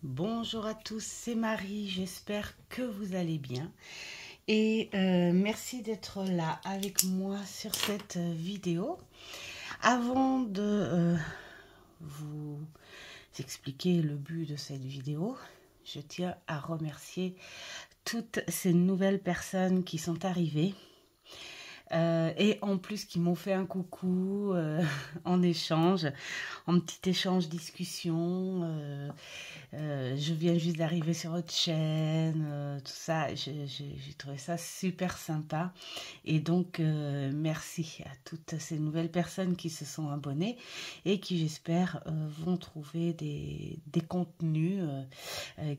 Bonjour à tous, c'est Marie, j'espère que vous allez bien et merci d'être là avec moi sur cette vidéo. Avant de vous expliquer le but de cette vidéo, je tiens à remercier toutes ces nouvelles personnes qui sont arrivées. Et en plus qui m'ont fait un coucou en échange, en petit échange discussion. Je viens juste d'arriver sur votre chaîne, tout ça. J'ai trouvé ça super sympa. Et donc, merci à toutes ces nouvelles personnes qui se sont abonnées et qui, j'espère, vont trouver des contenus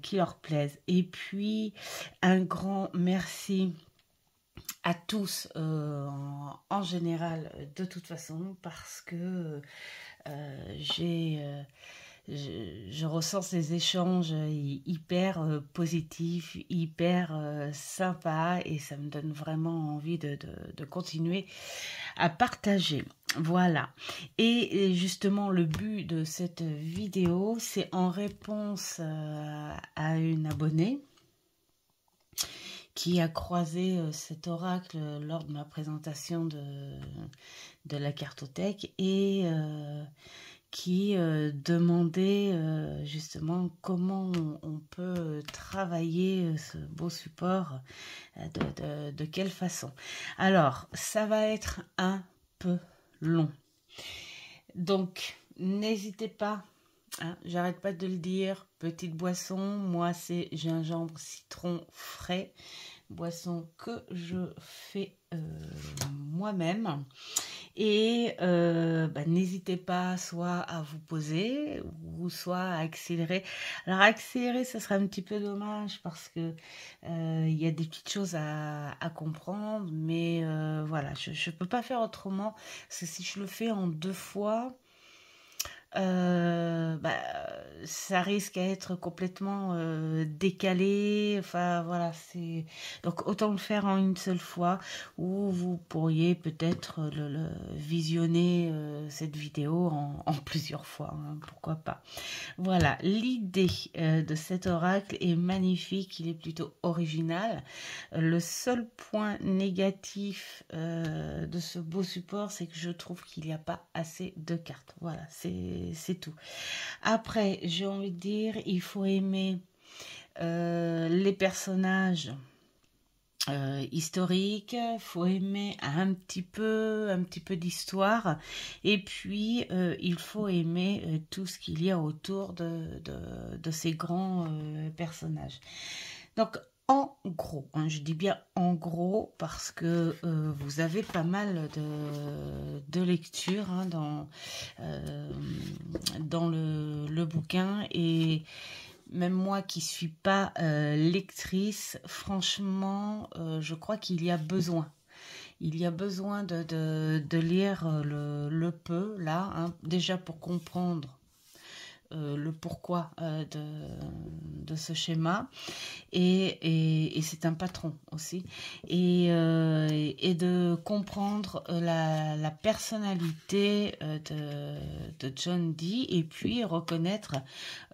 qui leur plaisent. Et puis, un grand merci à tous en général de toute façon parce que je ressens ces échanges hyper positifs, hyper sympas et ça me donne vraiment envie de continuer à partager. Voilà. Et justement, le but de cette vidéo, c'est en réponse à une abonnée qui a croisé cet oracle lors de ma présentation de la cartothèque et qui demandait justement comment on peut travailler ce beau support, de quelle façon. Alors, ça va être un peu long. Donc, n'hésitez pas. Hein, j'arrête pas de le dire, petite boisson, moi c'est gingembre citron frais, boisson que je fais moi-même. Et n'hésitez pas soit à vous poser ou soit à accélérer. Alors accélérer, ça serait un petit peu dommage parce que il y a des petites choses à comprendre, mais voilà, je peux pas faire autrement. Parce que si je le fais en 2 fois, ça risque à être complètement décalé. Enfin voilà, c'est donc autant le faire en une seule fois, ou vous pourriez peut-être le visionner cette vidéo en plusieurs fois, hein, pourquoi pas. Voilà, l'idée de cet oracle est magnifique, il est plutôt original. Le seul point négatif de ce beau support, c'est que je trouve qu'il n'y a pas assez de cartes. Voilà, c'est tout. Après, j'ai envie de dire, il faut aimer les personnages historique, faut aimer un petit peu d'histoire, et puis il faut aimer tout ce qu'il y a autour de ces grands personnages. Donc en gros, hein, je dis bien en gros parce que vous avez pas mal de lectures hein, dans le bouquin, et même moi qui suis pas lectrice, franchement, je crois qu'il y a besoin. Il y a besoin de lire le peu, là, hein, déjà pour comprendre le pourquoi de ce schéma. Et c'est un patron aussi. Et de comprendre la personnalité de John Dee, et puis reconnaître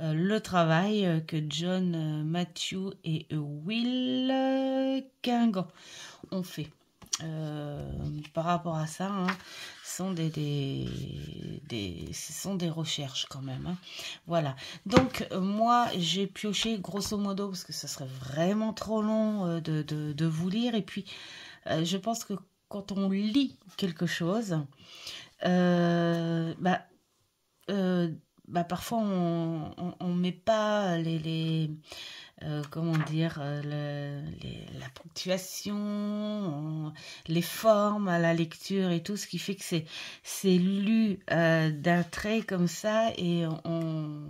le travail que John, Matthew et Will Guingamp ont fait. Par rapport à ça, hein, ce sont des recherches quand même. Hein. Voilà. Donc, moi, j'ai pioché grosso modo, parce que ce serait vraiment trop long de vous lire. Et puis, je pense que quand on lit quelque chose, euh, bah, euh, parfois, on met pas comment dire, la ponctuation, les formes à la lecture et tout, ce qui fait que c'est lu d'un trait comme ça, et on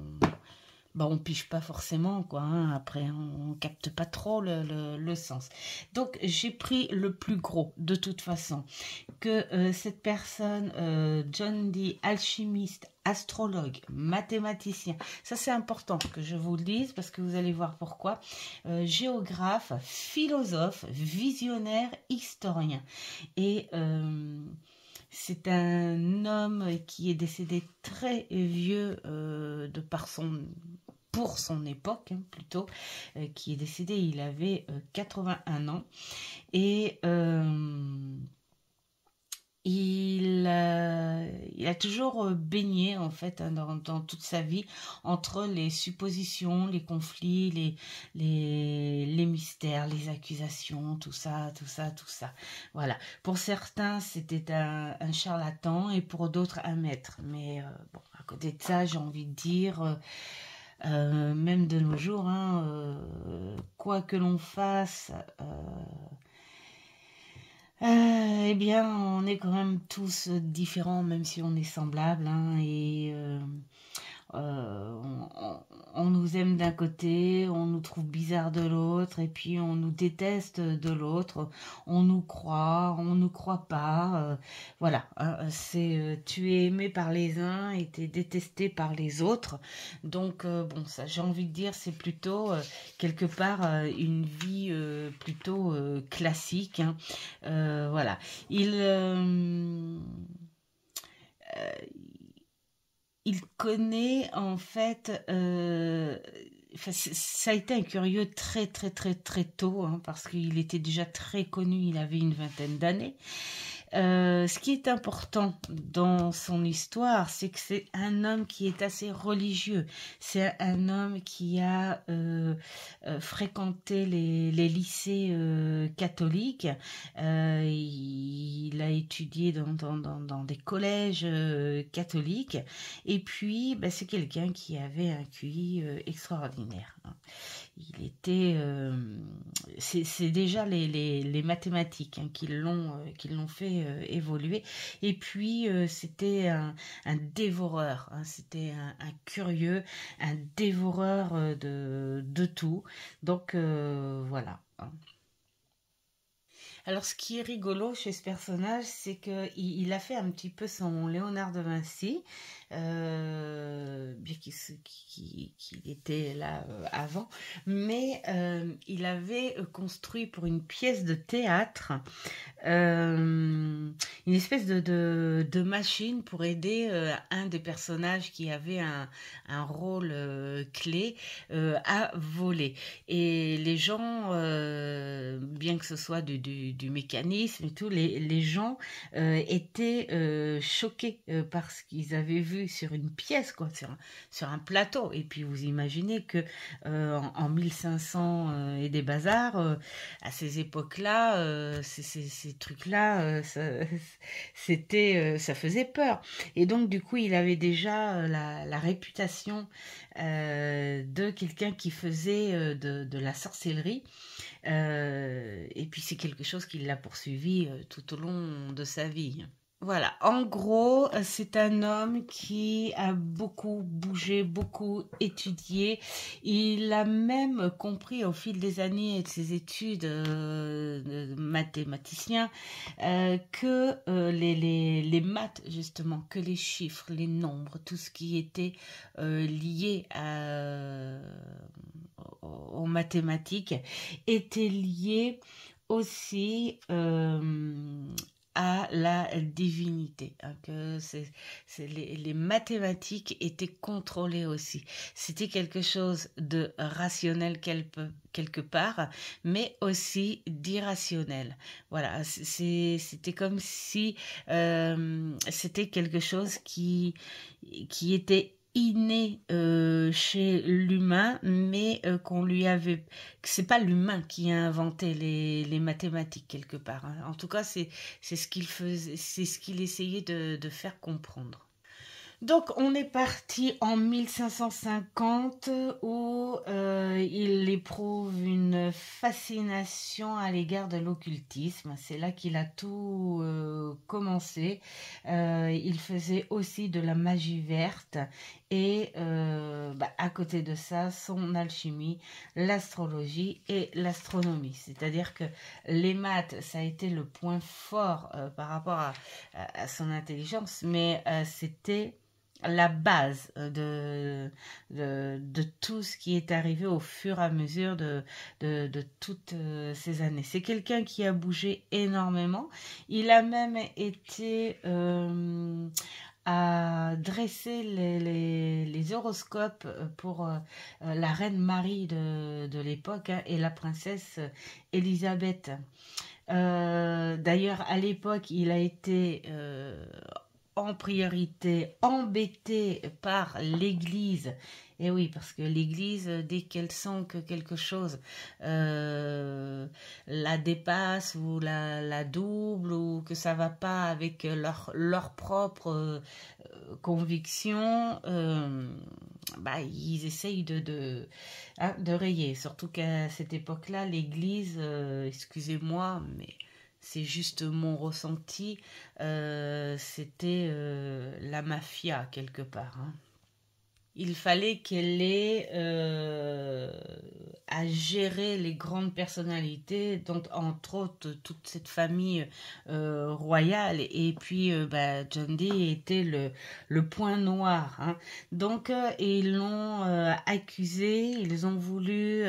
pige pas forcément, quoi. Hein, après, on capte pas trop le sens. Donc, j'ai pris le plus gros, de toute façon. Que cette personne, John Dee, alchimiste, astrologue, mathématicien, ça c'est important que je vous le dise parce que vous allez voir pourquoi, géographe, philosophe, visionnaire, historien. Et c'est un homme qui est décédé très vieux de par son pour son époque, hein, plutôt, qui est décédé, il avait 81 ans. Et il a toujours baigné, en fait, hein, dans toute sa vie, entre les suppositions, les conflits, les mystères, les accusations, tout ça, tout ça, tout ça. Voilà. Pour certains, c'était un charlatan et pour d'autres, un maître. Mais bon, à côté de ça, j'ai envie de dire... même de nos jours, hein, quoi que l'on fasse, eh bien, on est quand même tous différents, même si on est semblables, hein, et on nous aime d'un côté, on nous trouve bizarre de l'autre, et puis on nous déteste de l'autre, on nous croit pas, voilà, hein, c'est tu es aimé par les uns et tu es détesté par les autres, donc bon, ça, j'ai envie de dire, c'est plutôt quelque part une vie plutôt classique, hein, voilà, euh, il connaît en fait, enfin, ça a été un curieux très très très très tôt, hein, parce qu'il était déjà très connu, il avait une vingtaine d'années. Ce qui est important dans son histoire, c'est que c'est un homme qui est assez religieux. C'est un homme qui a fréquenté les lycées catholiques. Il a étudié dans des collèges catholiques. Et puis, bah, c'est quelqu'un qui avait un QI extraordinaire, hein. Il était, c'est déjà les mathématiques, hein, qui l'ont fait évoluer. Et puis c'était un dévoreur, hein, c'était un curieux, un dévoreur de tout. Donc voilà, hein. Alors, ce qui est rigolo chez ce personnage, c'est qu'il a fait un petit peu son Léonard de Vinci, bien qu'il était là avant, mais il avait construit pour une pièce de théâtre une espèce de machine pour aider un des personnages qui avait un rôle clé à voler. Et les gens, bien que ce soit du mécanisme et tout, les gens étaient choqués par ce qu'ils avaient vu sur une pièce, quoi, sur un plateau. Et puis vous imaginez que en 1500 et des bazars, à ces époques-là, ces trucs-là, ça faisait peur. Et donc du coup, il avait déjà la réputation de quelqu'un qui faisait de la sorcellerie. Et puis c'est quelque chose qui l'a poursuivi tout au long de sa vie. Voilà, en gros, c'est un homme qui a beaucoup bougé, beaucoup étudié. Il a même compris au fil des années et de ses études de mathématicien que les maths, justement, que les chiffres, les nombres, tout ce qui était lié aux mathématiques était lié aussi à la divinité, hein, que les mathématiques étaient contrôlées aussi. C'était quelque chose de rationnel quelque part, mais aussi d'irrationnel. Voilà, c'était comme si c'était quelque chose qui était inné chez l'humain, mais qu'on lui avait... C'est pas l'humain qui a inventé les mathématiques quelque part, hein. En tout cas, c'est ce qu'il faisait, c'est ce qu'il essayait de faire comprendre. Donc on est parti en 1550 où il éprouve une fascination à l'égard de l'occultisme. C'est là qu'il a tout commencé. Il faisait aussi de la magie verte et à côté de ça, son alchimie, l'astrologie et l'astronomie. C'est-à-dire que les maths, ça a été le point fort par rapport à son intelligence, mais c'était la base de tout ce qui est arrivé au fur et à mesure de toutes ces années. C'est quelqu'un qui a bougé énormément. Il a même été a dressé les horoscopes pour la reine Marie de l'époque, hein, et la princesse Élisabeth. D'ailleurs, à l'époque, il a été en priorité embêté par l'Église. Et oui, parce que l'Église, dès qu'elle sent que quelque chose la dépasse ou la double ou que ça va pas avec leur propre conviction, bah, ils essayent de rayer. Surtout qu'à cette époque-là, l'Église, excusez-moi, mais c'est juste mon ressenti, c'était la mafia quelque part, hein. Il fallait qu'elle ait à gérer les grandes personnalités, donc entre autres toute cette famille royale. Et puis bah, John Dee était le point noir, hein. Donc ils l'ont accusé, ils ont voulu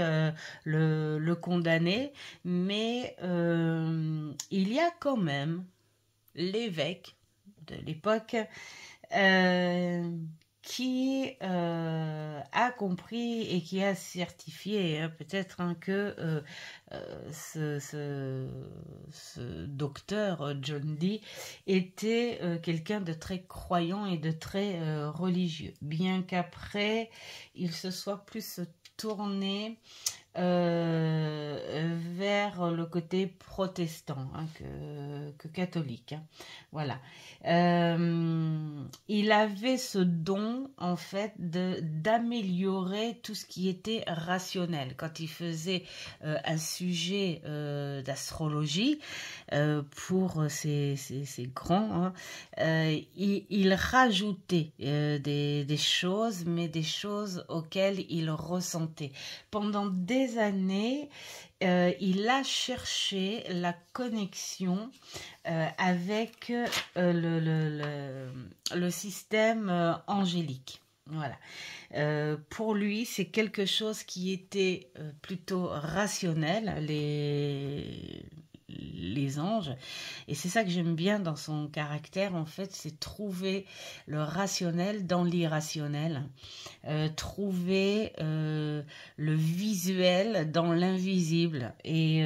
le condamner, mais il y a quand même l'évêque de l'époque qui a compris et qui a certifié, hein, peut-être, hein, que ce docteur John Dee était quelqu'un de très croyant et de très religieux, bien qu'après il se soit plus tourné vers le côté protestant, hein, que catholique, hein. Voilà. Il avait ce don en fait d'améliorer tout ce qui était rationnel. Quand il faisait un sujet d'astrologie pour ces grands, hein, il rajoutait des choses, mais des choses auxquelles il ressentait. Pendant des années, il a cherché la connexion avec le système angélique. Voilà. Pour lui, c'est quelque chose qui était plutôt rationnel, les anges. Et c'est ça que j'aime bien dans son caractère, en fait, c'est trouver le rationnel dans l'irrationnel, trouver le visuel dans l'invisible. Et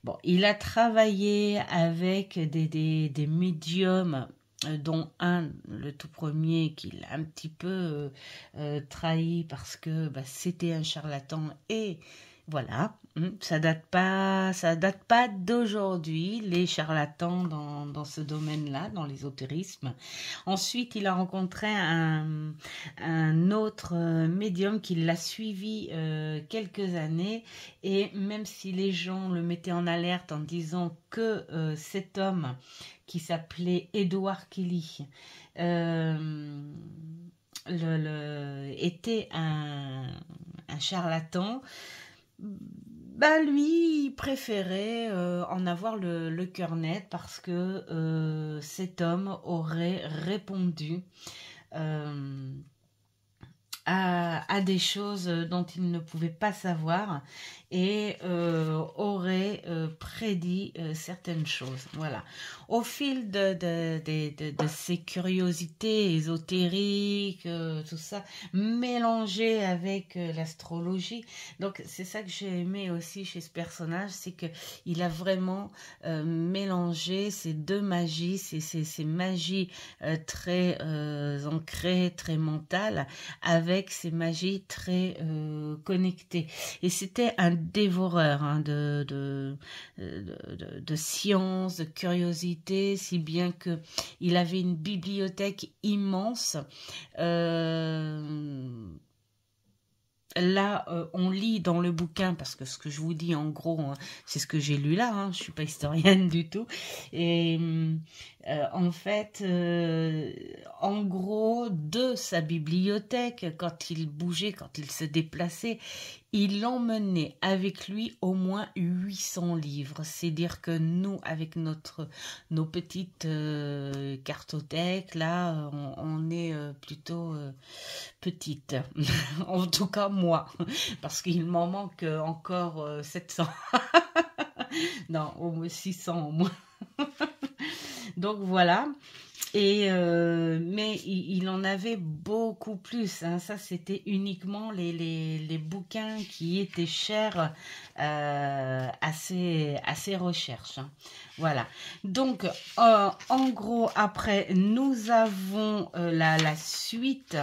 bon, il a travaillé avec des médiums, dont un, le tout premier, qu'il a un petit peu trahi parce que bah, c'était un charlatan. Et voilà, ça date pas d'aujourd'hui, les charlatans dans ce domaine-là, dans l'ésotérisme. Ensuite, il a rencontré un autre médium qui l'a suivi quelques années, et même si les gens le mettaient en alerte en disant que cet homme qui s'appelait Edward Kelly était un charlatan, bah lui, il préférait en avoir le cœur net parce que cet homme aurait répondu à des choses dont il ne pouvait pas savoir et aurait prédit certaines choses. Voilà. Au fil de ces curiosités ésotériques, tout ça, mélangé avec l'astrologie. Donc c'est ça que j'ai aimé aussi chez ce personnage, c'est que il a vraiment mélangé ces deux magies, ces magies très ancrées, très mentales, avec ces magies très connectées. Et c'était un dévoreur, hein, de science, de curiosité, si bien que il avait une bibliothèque immense. Là, on lit dans le bouquin, parce que ce que je vous dis en gros, hein, c'est ce que j'ai lu là, hein, je suis pas historienne du tout, et en fait, en gros, de sa bibliothèque, quand il bougeait, quand il se déplaçait, il emmenait avec lui au moins 800 livres. C'est dire que nous, avec nos petites cartothèques, là, on est plutôt petite. En tout cas, moi. Parce qu'il m'en manque encore 700. Non, au moins 600 au moins. Donc voilà. Mais il en avait beaucoup plus, hein. Ça, c'était uniquement les bouquins qui étaient chers à ses recherches, hein. Voilà. Donc, en gros, après, nous avons la suite.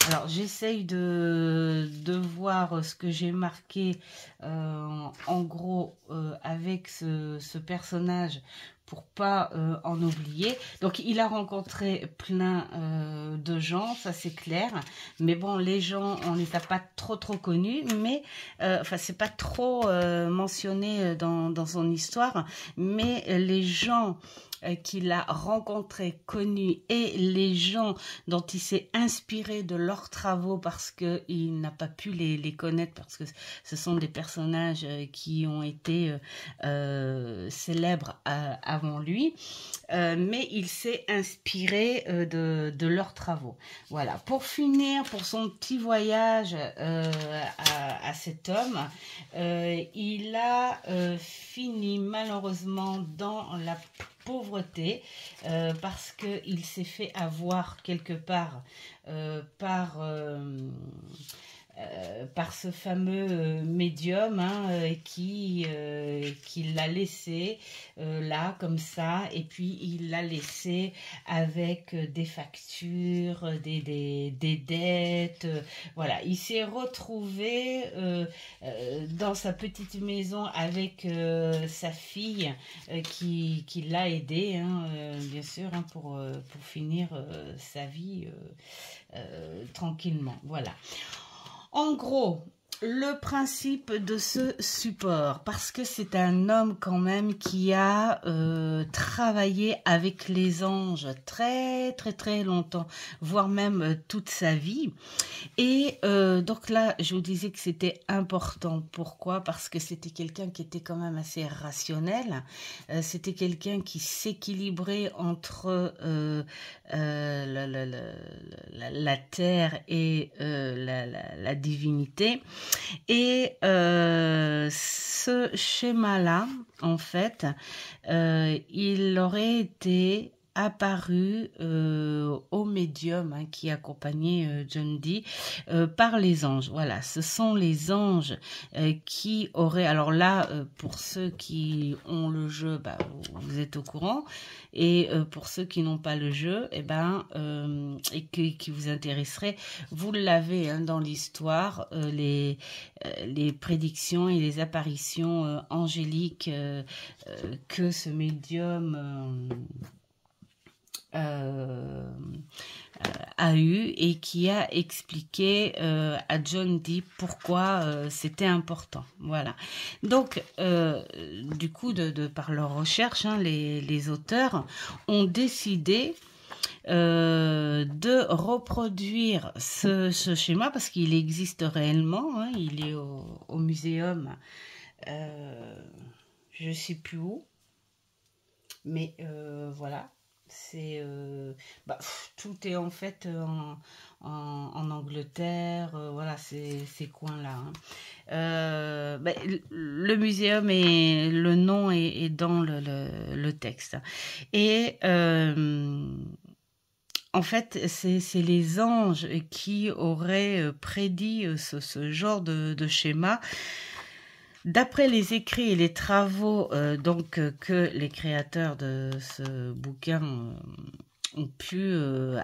Alors, j'essaye de voir ce que j'ai marqué en gros avec ce personnage pour pas en oublier. Donc, il a rencontré plein de gens, ça c'est clair. Mais bon, les gens, on les a pas trop connus, mais enfin, c'est pas trop mentionné dans son histoire. Mais les gens qu'il a rencontrés, connus, et les gens dont il s'est inspiré de leurs travaux parce qu'il n'a pas pu les connaître parce que ce sont des personnages qui ont été célèbres avant lui, mais il s'est inspiré de leurs travaux. Voilà, pour finir, pour son petit voyage à cet homme, il a fini malheureusement dans la pauvreté parce qu'il s'est fait avoir quelque part par ce fameux médium, hein, qui l'a laissé là comme ça, et puis il l'a laissé avec des factures, des dettes, voilà. Il s'est retrouvé dans sa petite maison avec sa fille qui l'a aidé, hein, bien sûr, hein, pour finir sa vie tranquillement. Voilà. En gros, le principe de ce support, parce que c'est un homme quand même qui a travaillé avec les anges très longtemps, voire même toute sa vie. Et donc là, je vous disais que c'était important. Pourquoi? Parce que c'était quelqu'un qui était quand même assez rationnel. C'était quelqu'un qui s'équilibrait entre la terre et la divinité. Et ce schéma-là, en fait, il aurait été apparu au médium, hein, qui accompagnait John Dee par les anges. Voilà, ce sont les anges qui auraient... Alors là, pour ceux qui ont le jeu, bah, vous êtes au courant. Et pour ceux qui n'ont pas le jeu, et qui vous intéresserait, vous l'avez, hein, dans l'histoire, les prédictions et les apparitions angéliques que ce médium a eu et qui a expliqué à John Dee pourquoi c'était important. Voilà. Donc, du coup, par leur recherche, hein, les auteurs ont décidé de reproduire ce schéma parce qu'il existe réellement, hein, il est au muséum, je sais plus où, mais voilà. C'est tout est en fait en Angleterre, voilà, ces coins-là, hein. Le muséum et le nom est dans le texte. Et en fait, c'est les anges qui auraient prédit ce genre de schéma. D'après les écrits et les travaux que les créateurs de ce bouquin ont pu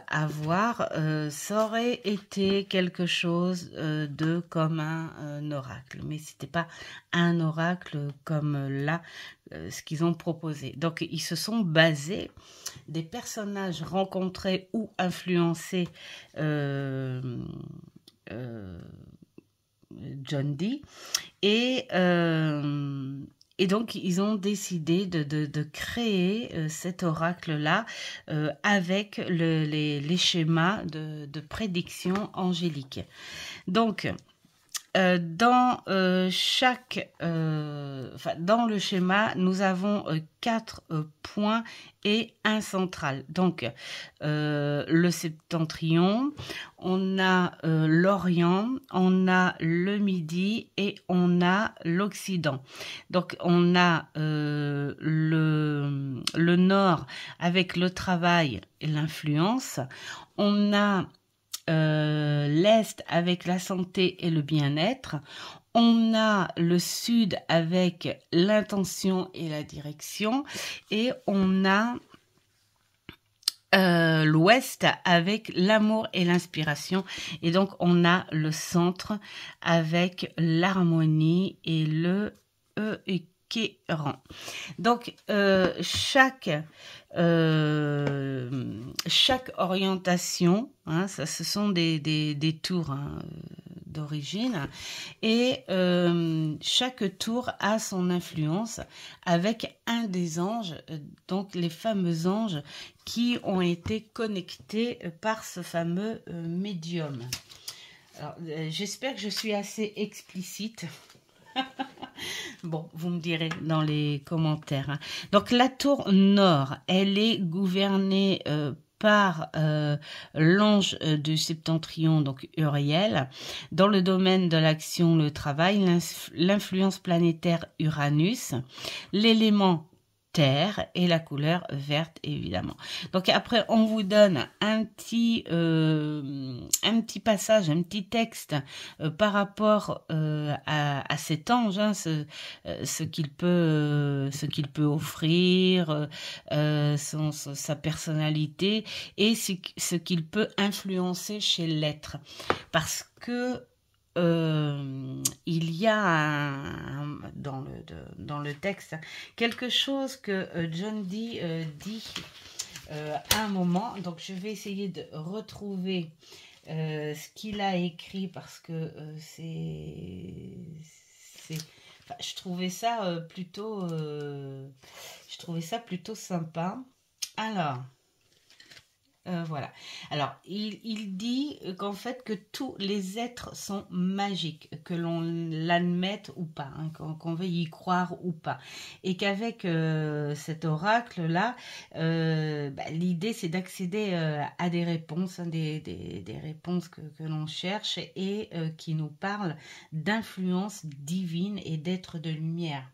avoir, ça aurait été quelque chose de comme un oracle. Mais c'était pas un oracle comme là, ce qu'ils ont proposé. Donc, ils se sont basés des personnages rencontrés ou influencés John Dee, et donc ils ont décidé de créer cet oracle-là avec les schémas de prédiction angélique. Donc, Dans le schéma, nous avons 4 points et un central. Donc, le septentrion, on a l'Orient, on a le Midi et on a l'Occident. Donc, on a le Nord avec le travail et l'influence. On a l'Est avec la santé et le bien-être. On a le Sud avec l'intention et la direction. Et on a l'Ouest avec l'amour et l'inspiration. Et donc, on a le Centre avec l'harmonie et le équérant. Donc, chaque orientation, hein, ça, ce sont des tours d'origine, et chaque tour a son influence avec un des anges, donc les fameux anges qui ont été connectés par ce fameux médium. Alors, j'espère que je suis assez explicite. Bon, vous me direz dans les commentaires. Hein. Donc, la tour nord, elle est gouvernée par l'ange du septentrion, donc Uriel, dans le domaine de l'action, le travail, l'influence planétaire Uranus, l'élément terre et la couleur verte évidemment. Donc après on vous donne un petit passage, un petit texte par rapport à cet ange, hein, ce qu'il peut offrir, sa personnalité et ce qu'il peut influencer chez l'être, parce que il y a dans le texte quelque chose que John Dee dit à un moment. Donc je vais essayer de retrouver ce qu'il a écrit, parce que je trouvais ça plutôt sympa. Alors voilà. Alors, il dit qu'en fait, que tous les êtres sont magiques, que l'on l'admette ou pas, hein, qu'on veuille y croire ou pas. Et qu'avec cet oracle-là, l'idée, c'est d'accéder à des réponses, hein, des réponses que l'on cherche et qui nous parlent d'influence divine et d'êtres de lumière.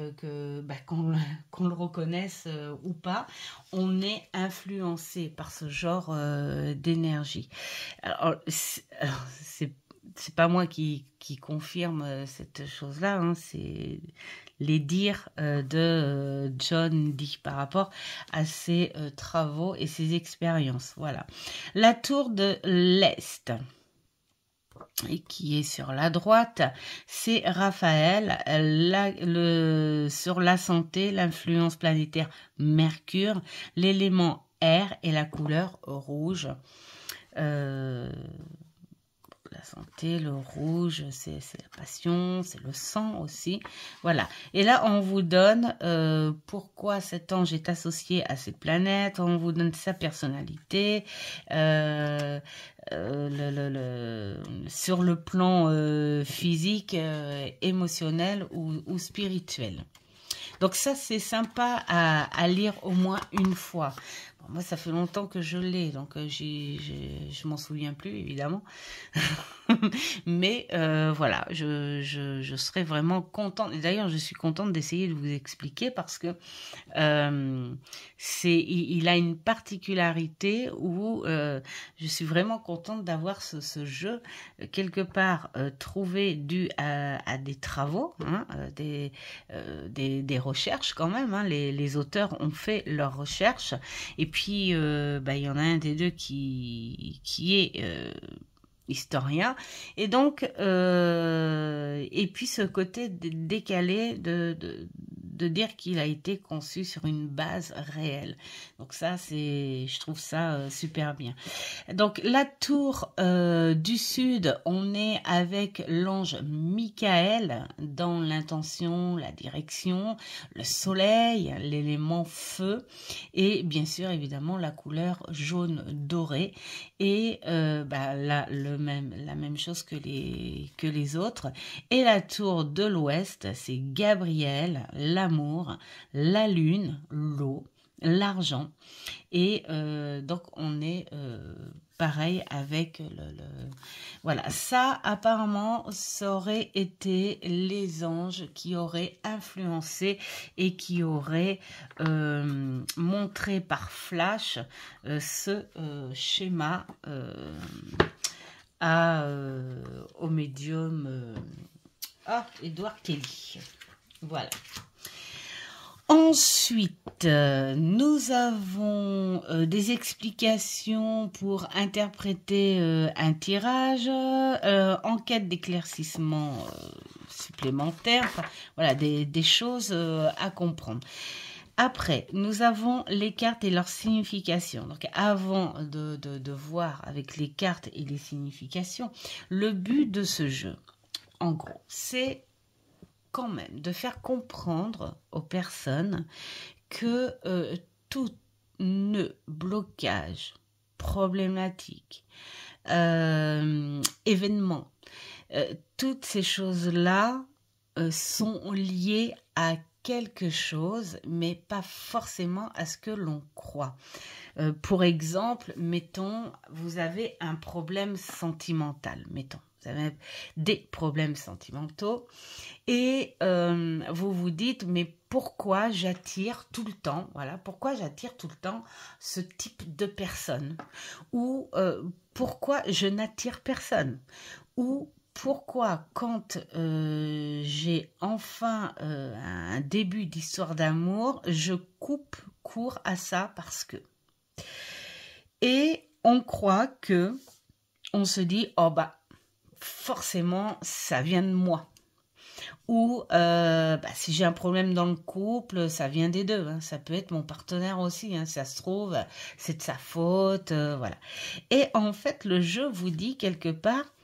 Qu'on le reconnaisse ou pas, on est influencé par ce genre d'énergie. Alors c'est pas moi qui confirme cette chose-là, hein, c'est les dires de John Dee par rapport à ses travaux et ses expériences. Voilà. La tour de l'Est, et qui est sur la droite, c'est Raphaël, sur la santé, l'influence planétaire Mercure, l'élément air et la couleur rouge. La santé, le rouge, c'est la passion, c'est le sang aussi. Voilà. Et là, on vous donne pourquoi cet ange est associé à cette planète. On vous donne sa personnalité. Sur le plan physique, émotionnel ou spirituel. Donc ça, c'est sympa à lire au moins une fois. Bon, moi, ça fait longtemps que je l'ai, donc je m'en souviens plus, évidemment. Mais voilà, je serais vraiment contente. Et d'ailleurs, je suis contente d'essayer de vous expliquer, parce que il a une particularité où je suis vraiment contente d'avoir ce jeu quelque part trouvé dû à des travaux, hein, des recherches quand même. Hein. Les auteurs ont fait leurs recherches, et puis il y en a un des deux qui est historien, et donc et puis ce côté décalé de de dire qu'il a été conçu sur une base réelle. Donc ça, je trouve ça super bien. Donc la tour du sud, on est avec l'ange Michael dans l'intention, la direction, le soleil, l'élément feu et bien sûr évidemment la couleur jaune doré et la même chose que les autres. Et la tour de l'ouest, c'est Gabriel, l'amour, la lune, l'eau, l'argent. Et donc on est pareil avec voilà, ça apparemment ça aurait été les anges qui auraient influencé et qui auraient montré par flash ce schéma au médium Edward Kelly. Voilà. Ensuite, nous avons des explications pour interpréter un tirage, en quête d'éclaircissement supplémentaire, enfin, voilà, des choses à comprendre. Après, nous avons les cartes et leur signification. Donc, avant de voir avec les cartes et les significations, le but de ce jeu, en gros, c'est quand même de faire comprendre aux personnes que tout nœud, blocage, problématique, événement, toutes ces choses-là sont liées à quelque chose, mais pas forcément à ce que l'on croit. Pour exemple, mettons, vous avez un problème sentimental, mettons. Vous avez des problèmes sentimentaux et vous vous dites mais pourquoi j'attire tout le temps, voilà, pourquoi j'attire tout le temps ce type de personne ou pourquoi je n'attire personne ou pourquoi quand j'ai enfin un début d'histoire d'amour, je coupe court à ça parce que. Et on croit que, on se dit, oh bah, forcément, ça vient de moi. Ou si j'ai un problème dans le couple, ça vient des deux. Hein. Ça peut être mon partenaire aussi. Hein. Ça se trouve, c'est de sa faute. Voilà. Et en fait, le jeu vous dit quelque part,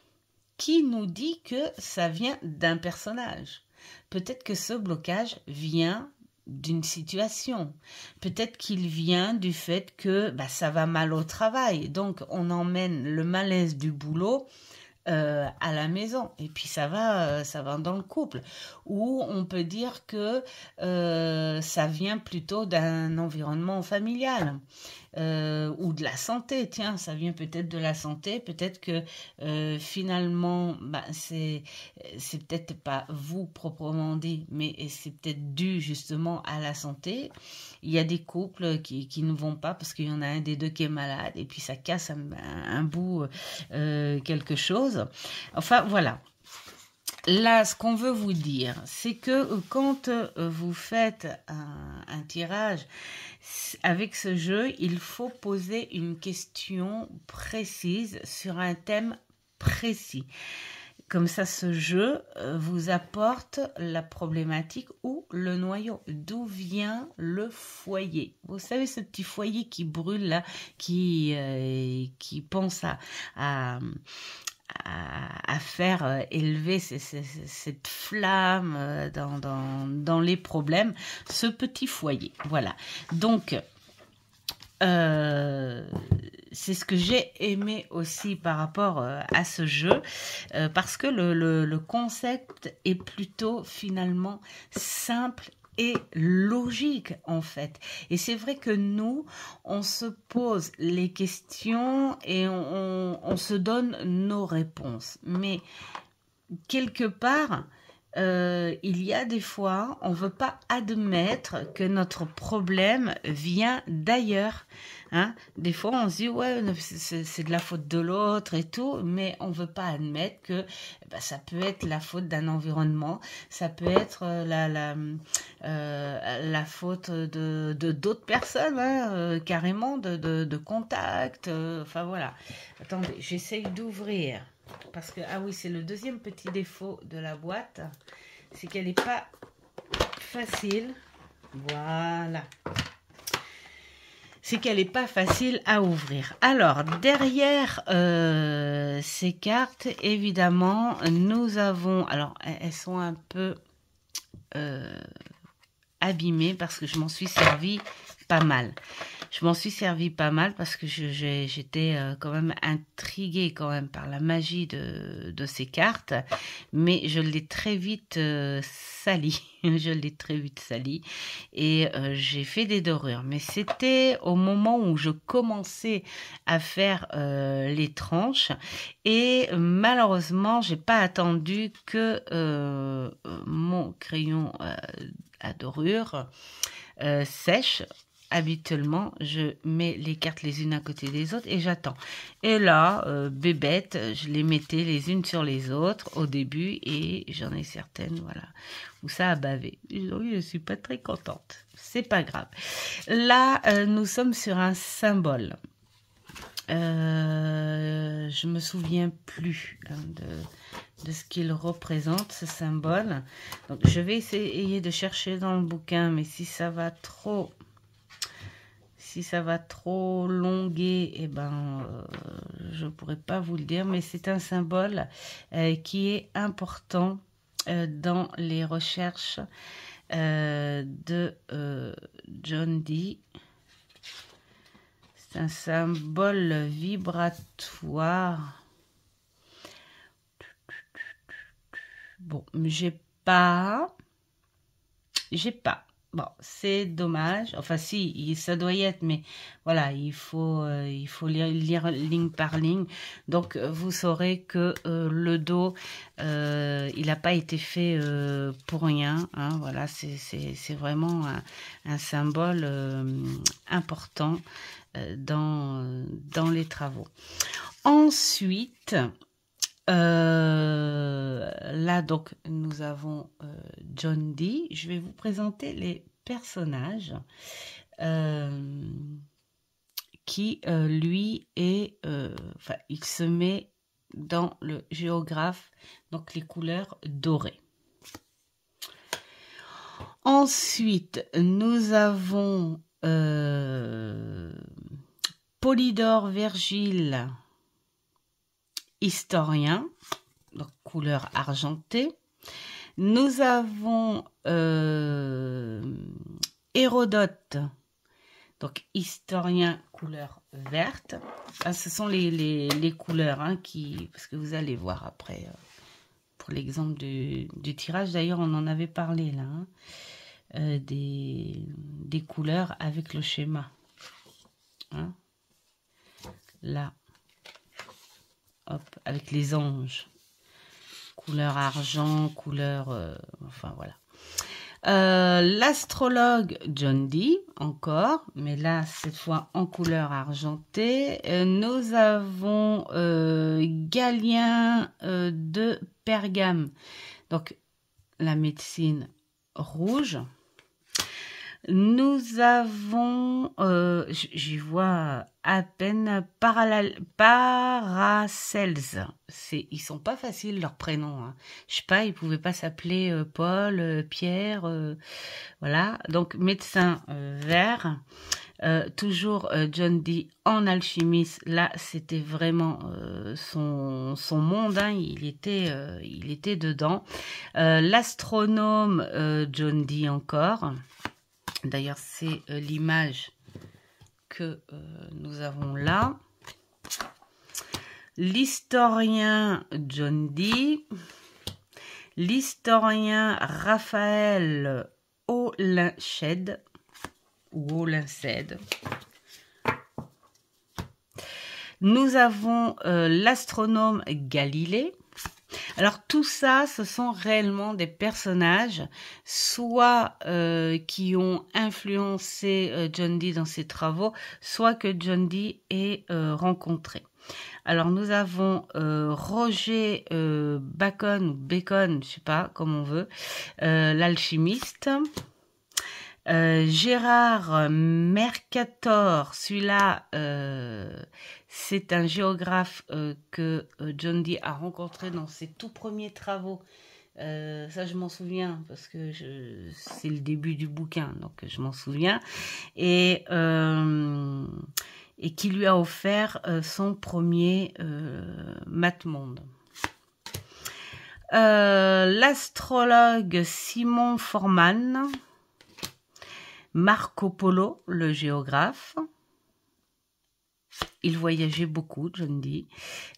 qui nous dit que ça vient d'un personnage. Peut-être que ce blocage vient d'une situation. Peut-être qu'il vient du fait que ça va mal au travail. Donc, on emmène le malaise du boulot à la maison et puis ça va dans le couple, ou on peut dire que ça vient plutôt d'un environnement familial ou de la santé. Tiens, ça vient peut-être de la santé, peut-être que finalement c'est peut-être pas vous proprement dit, mais c'est peut-être dû justement à la santé. Il y a des couples qui ne vont pas parce qu'il y en a un des deux qui est malade et puis ça casse un bout quelque chose. Enfin, voilà. Là, ce qu'on veut vous dire, c'est que quand vous faites un tirage, avec ce jeu, il faut poser une question précise sur un thème précis. Comme ça, ce jeu vous apporte la problématique ou le noyau. D'où vient le foyer? Vous savez, ce petit foyer qui brûle là, qui pense à faire élever cette flamme dans les problèmes. Ce petit foyer, voilà. Donc, c'est ce que j'ai aimé aussi par rapport à ce jeu, parce que le concept est plutôt finalement simple et logique en fait. Et c'est vrai que nous, on se pose les questions et on se donne nos réponses. Mais quelque part, il y a des fois, on ne veut pas admettre que notre problème vient d'ailleurs. Hein? Des fois, on se dit, ouais, c'est de la faute de l'autre et tout, mais on ne veut pas admettre que ça peut être la faute d'un environnement, ça peut être la faute de d'autres personnes, hein, carrément, de contact. Enfin, voilà. Attendez, j'essaye d'ouvrir. Parce que, ah oui, c'est le deuxième petit défaut de la boîte, c'est qu'elle n'est pas facile. Voilà. C'est qu'elle n'est pas facile à ouvrir. Alors, derrière ces cartes, évidemment, nous avons... Alors, elles sont un peu abîmées parce que je m'en suis servi pas mal. Je m'en suis servi pas mal parce que j'étais quand même intriguée quand même par la magie de ces cartes, mais je l'ai très vite sali. Je l'ai très vite sali et j'ai fait des dorures. Mais c'était au moment où je commençais à faire les tranches et malheureusement, j'ai pas attendu que mon crayon à dorure sèche. Habituellement, je mets les cartes les unes à côté des autres et j'attends. Et là, bébête, je les mettais les unes sur les autres au début et j'en ai certaines, voilà, où ça a bavé. Oui, je suis pas très contente. C'est pas grave. Là, nous sommes sur un symbole. Je me souviens plus de ce qu'il représente, ce symbole. Donc, je vais essayer de chercher dans le bouquin, mais si ça va trop... Si ça va trop longuer, eh ben, je ne pourrais pas vous le dire, mais c'est un symbole qui est important dans les recherches de John Dee. C'est un symbole vibratoire. Bon, j'ai pas. Bon, c'est dommage. Enfin, si, ça doit y être, mais voilà, il faut lire ligne par ligne. Donc, vous saurez que le dos, il n'a pas été fait pour rien. Hein, voilà, c'est vraiment un symbole important dans les travaux. Ensuite, là, donc, nous avons John Dee. Je vais vous présenter les personnages qui, lui, est... enfin, il se met dans le géographe, donc les couleurs dorées. Ensuite, nous avons Polydore Vergile, historien, donc couleur argentée. Nous avons Hérodote, donc historien, couleur verte. Ah, ce sont les couleurs hein, parce que vous allez voir après, pour l'exemple du tirage. D'ailleurs, on en avait parlé là, hein, des couleurs avec le schéma. Hein, là. Hop, avec les anges. Couleur argent, couleur... enfin, voilà. L'astrologue John Dee, encore, mais là, cette fois en couleur argentée. Nous avons Galien de Pergame, donc la médecine rouge. Nous avons, j'y vois à peine, Paracels. Ils sont pas faciles leurs prénoms. Hein. Je sais pas, ils pouvaient pas s'appeler Paul, Pierre, voilà. Donc médecin vert. Toujours John Dee en alchimiste. Là, c'était vraiment son monde. Hein. Il était dedans. L'astronome John Dee encore. D'ailleurs, c'est l'image que nous avons là. L'historien John Dee. L'historien Raphaël Holinshed. Ou Holinshed. Nous avons l'astronome Galilée. Alors tout ça, ce sont réellement des personnages, soit qui ont influencé John Dee dans ses travaux, soit que John Dee ait rencontré. Alors nous avons Roger Bacon, je sais pas comment on veut, l'alchimiste. Gérard Mercator, celui-là, c'est un géographe que John Dee a rencontré dans ses tout premiers travaux Ça, je m'en souviens parce que c'est le début du bouquin, donc je m'en souviens. Et qui lui a offert son premier Matmonde. L'astrologue Simon Forman, Marco Polo, le géographe. Il voyageait beaucoup, John Dee.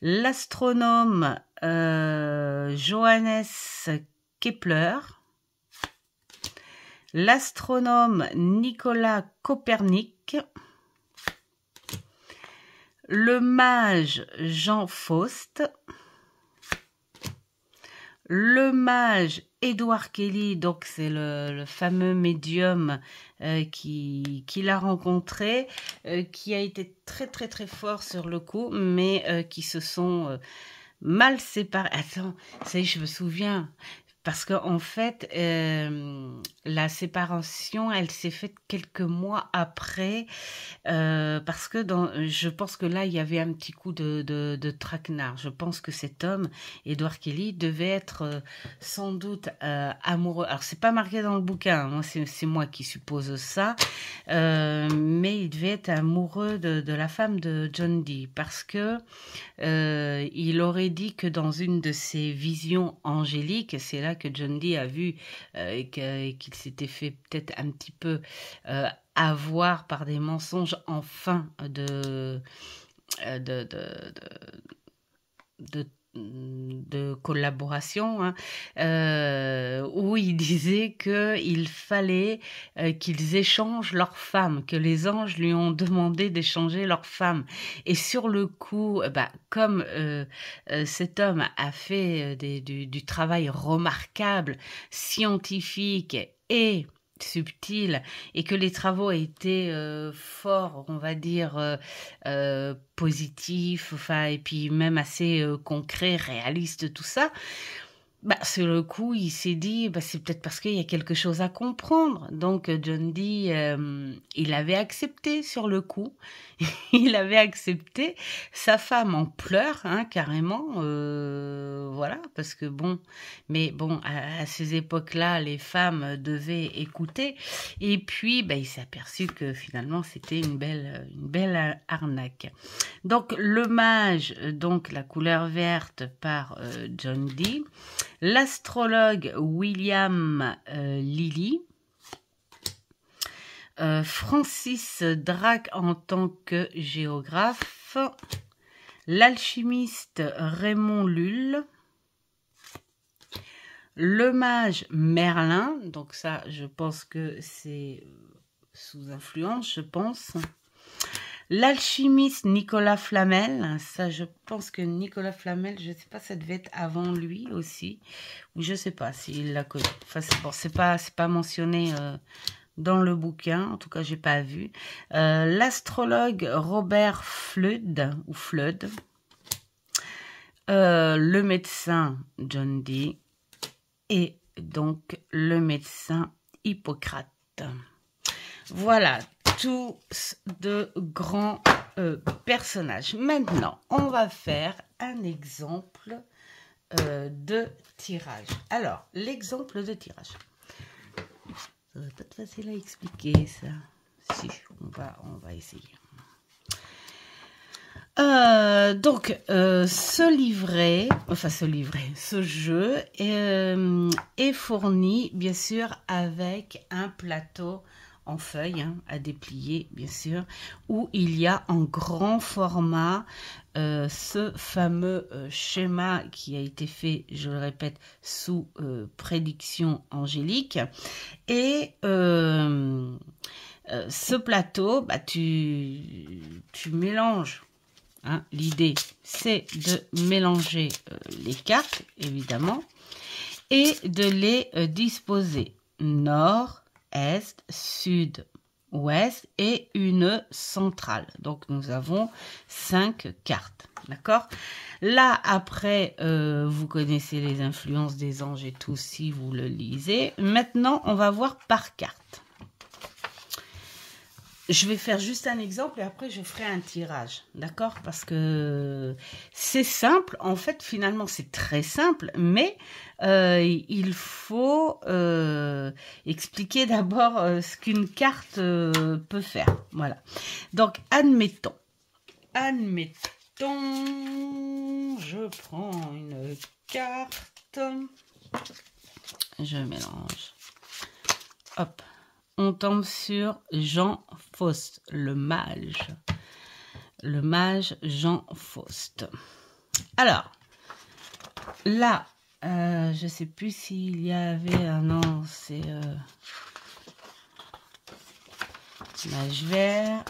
L'astronome Johannes Kepler. L'astronome Nicolas Copernic. Le mage Jean Faust. Le mage Edward Kelly, donc c'est le fameux médium qu'il a rencontré, qui a été très très très fort sur le coup, mais qui se sont mal séparés. Attends, ça y est, je me souviens. Parce qu'en fait, la séparation, elle s'est faite quelques mois après, parce que je pense que là, il y avait un petit coup de traquenard. Je pense que cet homme, Edward Kelly, devait être sans doute amoureux. Alors, c'est pas marqué dans le bouquin, moi, c'est moi qui suppose ça, mais il devait être amoureux de la femme de John Dee, parce que il aurait dit que dans une de ses visions angéliques, c'est là que John Dee a vu qu'il s'était fait peut-être un petit peu avoir par des mensonges en fin de collaboration, hein, où il disait qu'il fallait qu'ils échangent leurs femmes, que les anges lui ont demandé d'échanger leurs femmes. Et sur le coup, comme cet homme a fait du travail remarquable, scientifique et subtil, et que les travaux étaient forts, on va dire positifs, enfin, et puis même assez concrets, réalistes, tout ça. Sur le coup, il s'est dit, c'est peut-être parce qu'il y a quelque chose à comprendre. Donc, John Dee, il avait accepté sur le coup. Il avait accepté. Sa femme en pleure, hein, carrément. Voilà, parce que mais à ces époques-là, les femmes devaient écouter. Et puis, il s'est aperçu que finalement, c'était une belle arnaque. Donc, le mage, donc la couleur verte par John Dee. L'astrologue William Lilly, Francis Drake en tant que géographe, l'alchimiste Raymond Lull, le mage Merlin, donc ça je pense que c'est sous influence, je pense. L'alchimiste Nicolas Flamel, ça je pense que Nicolas Flamel, je ne sais pas, ça devait être avant lui aussi, ou je ne sais pas s'il l'a connu. Enfin, c'est pas mentionné dans le bouquin, en tout cas j'ai pas vu. L'astrologue Robert Flood, le médecin John Dee, et donc le médecin Hippocrate. Voilà, tous de grands personnages. Maintenant, on va faire un exemple de tirage. Alors, l'exemple de tirage. Ça va pas être facile à expliquer, ça. Si, on va essayer. Donc, ce jeu est fourni, bien sûr, avec un plateau en feuilles, hein, à déplier, bien sûr, où il y a en grand format ce fameux schéma qui a été fait, je le répète, sous prédiction angélique. Et ce plateau, tu mélanges. Hein, l'idée, c'est de mélanger les cartes, évidemment, et de les disposer nord, est, sud, ouest et une centrale. Donc, nous avons 5 cartes. D'accord? Là, après, vous connaissez les influences des anges et tout si vous le lisez. Maintenant, on va voir par carte. je vais faire juste un exemple et après je ferai un tirage, d'accord? Parce que c'est simple, en fait finalement c'est très simple, mais il faut expliquer d'abord ce qu'une carte peut faire. Voilà. Donc admettons, je prends une carte, je mélange, hop. On tombe sur Jean Faust, le mage. Le mage Jean Faust. Alors, là, je ne sais plus s'il y avait un nom, c'est mage vert,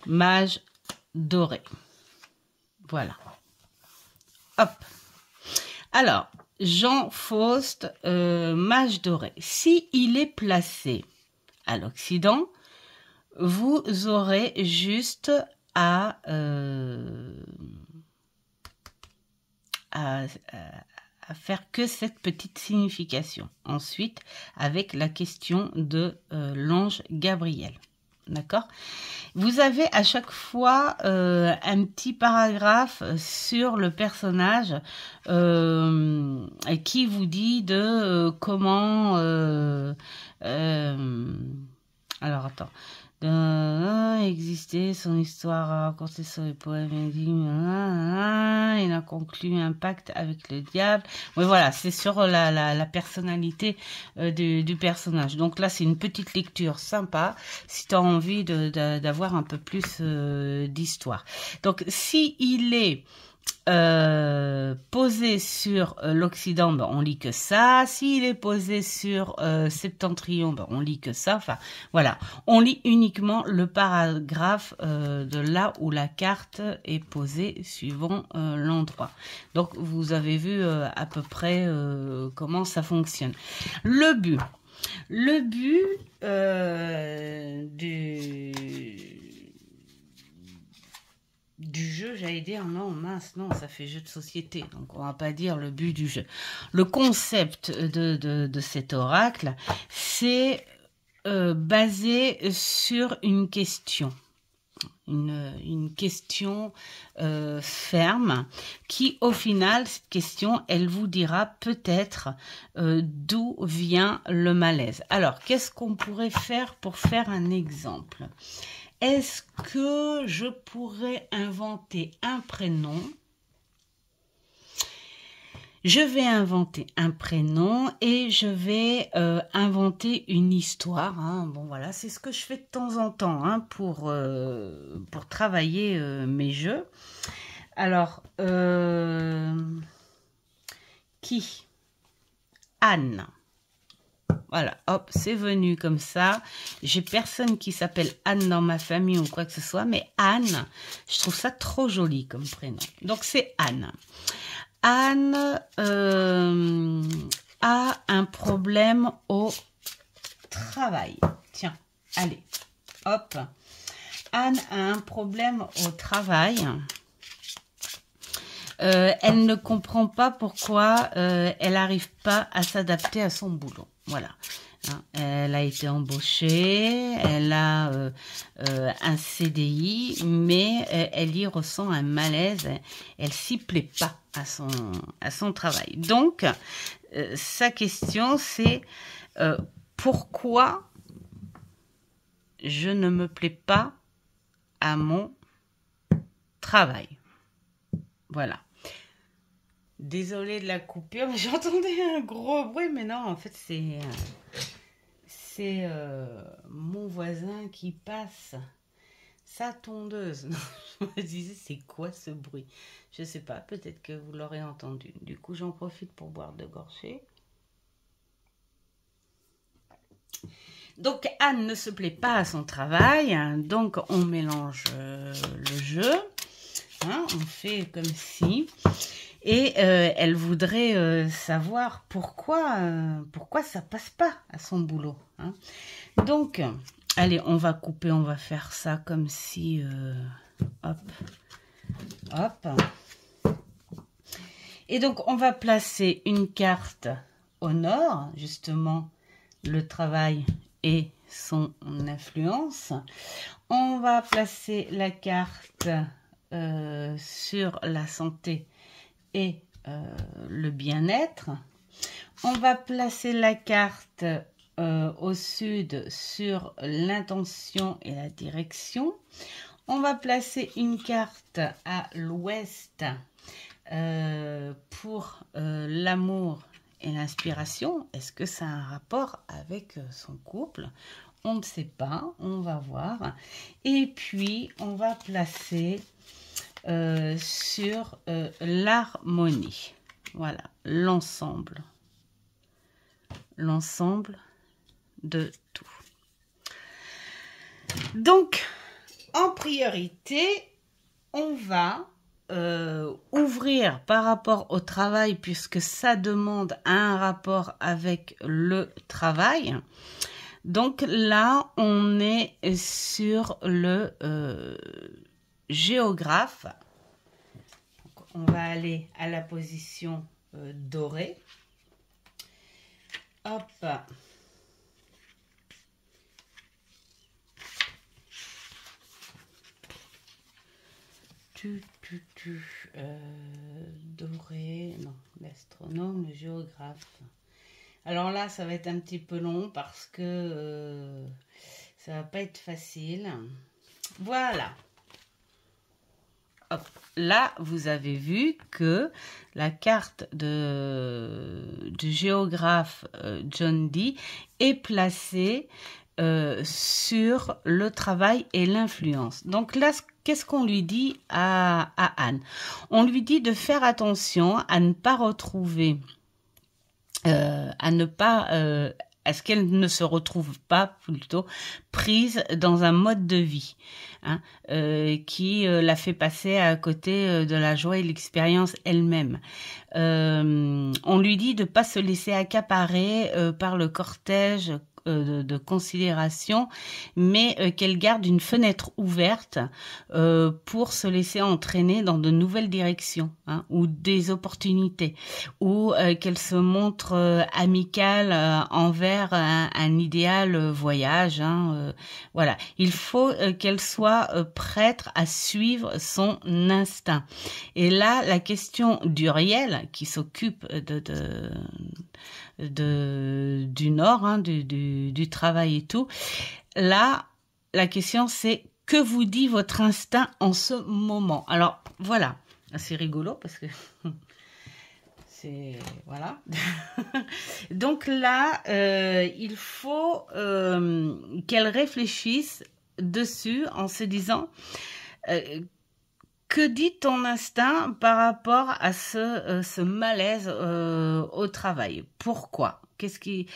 mage doré. Voilà. Hop. Alors, Jean Faust, mage doré. Si il est placé à l'Occident, vous aurez juste à faire que cette petite signification. Ensuite, avec la question de l'ange Gabriel. D'accord? Vous avez à chaque fois un petit paragraphe sur le personnage qui vous dit de comment... alors, attends. Exister, son histoire à raconter sur les poèmes, il a conclu un pacte avec le diable. Oui, voilà, c'est sur la personnalité du personnage. Donc là, c'est une petite lecture sympa si tu as envie d'avoir un peu plus d'histoire. Donc, si il est posé sur l'Occident, ben, on lit que ça. S'il est posé sur Septentrion, ben, on lit que ça. Enfin, voilà. On lit uniquement le paragraphe de là où la carte est posée suivant l'endroit. Donc, vous avez vu à peu près comment ça fonctionne. Le but du jeu, j'allais dire, non, mince, non, ça fait jeu de société, donc on va pas dire le but du jeu. Le concept de cet oracle, c'est basé sur une question. Une question ferme qui, au final, cette question, elle vous dira peut-être d'où vient le malaise. Alors, qu'est-ce qu'on pourrait faire pour faire un exemple ? Est-ce que je pourrais inventer un prénom ? Je vais inventer un prénom et je vais inventer une histoire. Hein. Bon, voilà, c'est ce que je fais de temps en temps hein, pour travailler mes jeux. Alors, qui ? Anne. Voilà, hop, c'est venu comme ça. J'ai personne qui s'appelle Anne dans ma famille ou quoi que ce soit, mais Anne, je trouve ça trop joli comme prénom. Donc, c'est Anne. Anne a un problème au travail. Tiens, allez, hop. Anne a un problème au travail. Elle ne comprend pas pourquoi elle n'arrive pas à s'adapter à son boulot. Voilà. Hein, elle a été embauchée, elle a un CDI, mais elle y ressent un malaise. Elle s'y plaît pas à son travail. Donc, sa question, c'est pourquoi je ne me plais pas à mon travail. Voilà. Désolée de la coupure, j'entendais un gros bruit, mais non, en fait, c'est mon voisin qui passe sa tondeuse. Je me disais, c'est quoi ce bruit? Je sais pas, peut-être que vous l'aurez entendu. Du coup, j'en profite pour boire deux gorgées. Donc, Anne ne se plaît pas à son travail, hein, donc on mélange le jeu. Hein, on fait comme si... Et elle voudrait savoir pourquoi ça passe pas à son boulot. Hein. Donc, allez, on va couper, on va faire ça comme si... hop, hop. Et donc, on va placer une carte au nord, justement, le travail et son influence. On va placer la carte sur la santé et le bien-être. On va placer la carte au sud sur l'intention et la direction. On va placer une carte à l'ouest pour l'amour et l'inspiration. Est-ce que ça a un rapport avec son couple? On ne sait pas, on va voir. Et puis, on va placer sur l'harmonie. Voilà, l'ensemble de tout. Donc, en priorité, on va ouvrir par rapport au travail, puisque ça demande un rapport avec le travail. Donc là, on est sur le géographe. Donc, on va aller à la position dorée. Hop. Doré, non, l'astronome, le géographe. Alors là, ça va être un petit peu long parce que ça va pas être facile. Voilà. Hop. Là, vous avez vu que la carte du géographe John Dee est placée sur le travail et l'influence. Donc là, qu'est-ce qu'on lui dit à Anne? On lui dit de faire attention à ne pas retrouver, à ce qu'elle ne se retrouve pas plutôt prise dans un mode de vie qui la fait passer à côté de la joie et l'expérience elle-même. On lui dit de ne pas se laisser accaparer par le cortège de considération, mais qu'elle garde une fenêtre ouverte pour se laisser entraîner dans de nouvelles directions ou des opportunités, ou qu'elle se montre amicale envers un idéal voyage. Voilà, il faut qu'elle soit prête à suivre son instinct. Et là, la question d'Uriel, qui s'occupe du Nord, du travail et tout. Là, la question c'est que vous dit votre instinct en ce moment? Alors voilà, c'est rigolo parce que c'est voilà. Donc là, il faut qu'elle réfléchisse dessus en se disant que dit ton instinct par rapport à ce malaise au travail? Pourquoi? Qu'est-ce qu'il